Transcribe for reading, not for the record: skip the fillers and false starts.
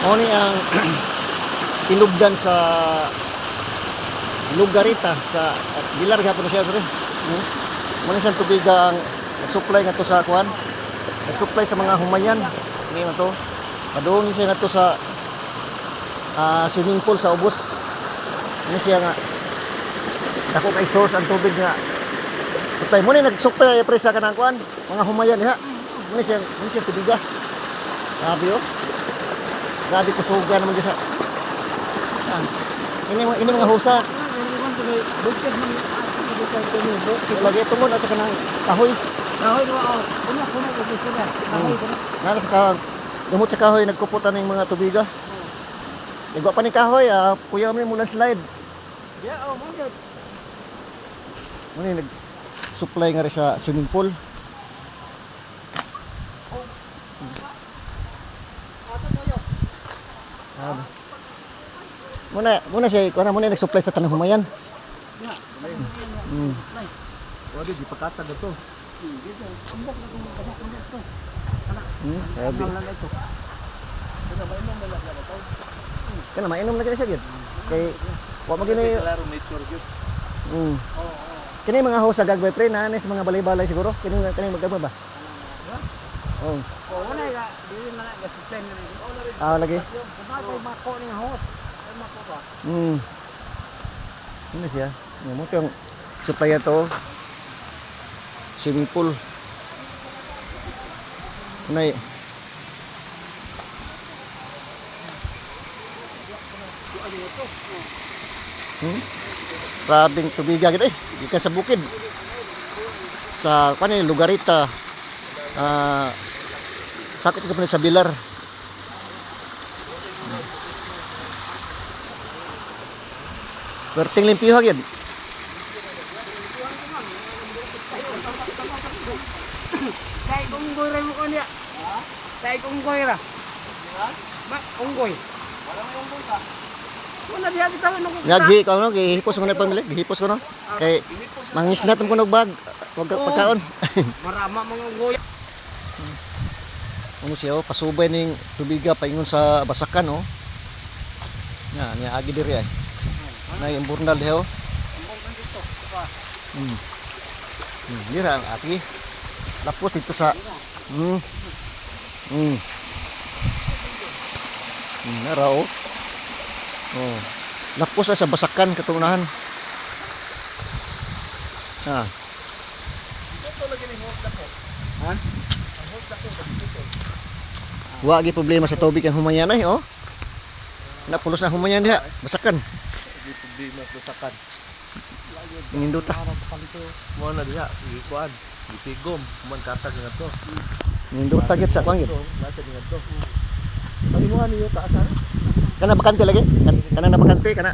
Mo ni ang tinubdan sa Lugarita sa Bilar gapon siya pre. Mo ni siyang tubig ang nag-supply ngadto sa kuan. Nag-supply sa mga humayan. Ni man to. Padung siya ngadto sa swimming pool sa ubos. Ini siya nga dako kay source ang tubig nga. Patay mo ni nag-supply pre sa kanang kuan, mga humayan diha. Ini siya tubig. Grabe yo. Grabe kusugan naman dyan sa... Ini mga husa. Lagi ito mo, nasa kanang kahoy. Kahoy, oo. Kuna, kahoy. Nasa sa gamot sa kahoy, nagkuputan ng mga tubiga. Igwa pa ni kahoy, kuya mo mula slide. Yeah, oh, muna. Muna nag-supply nga rin sa swimming pool. Muna siya, muna nag-supply sa tanang humayan. Wadi di pakatag ito. Sabi. Kana mainom na kini siya gid. Kay wa magini Klaro nature gyud. Kini mga host sa gagway pre na sa mga balay-balay siguro. Kini magkama ba? Oh. Oh, wala ga, dili na ga supply na. Lagi. Kumagay mako ni host. Ay mako ba? Ano siya? Mo yung supplier to. Swimming pool. Nay. Grabing tubiga kita gikan sa bukid. Sa kanay Lugarita. Sakit ka pa sa Bilar. Berting limpiyuh gyud. Kay unggoy ra mo kanya. Kay unggoy ra. Ba, unggoy. Wala may unggoy ka. Wala diha kita no. Ngagi ko no, gihipos ko na pang gihipos ko no. Kay mangisnat ko nog bag. Wag pagkaon. Marama mga unggoy. Ano siya pasubay ning tubiga paingon sa basakan oh. Nga niya agi diri ay. Na yung burnal diha oh. Dira ang ati. Lapos dito sa nara oh. Oh. Lapos na sa basakan katunahan. Ha. Ha? Wa gi problema sa tubig ang humayan ay oh. Napulos na humayan diha, basakan. Di masakan. Ninduta. Mo na diha, gikuan, gipigom, man katag nga to. Ninduta gid sa kwangit. Nasa nga to. Pag mo ani yo taas ana. Kana bakante lagi? Kana na bakante kana.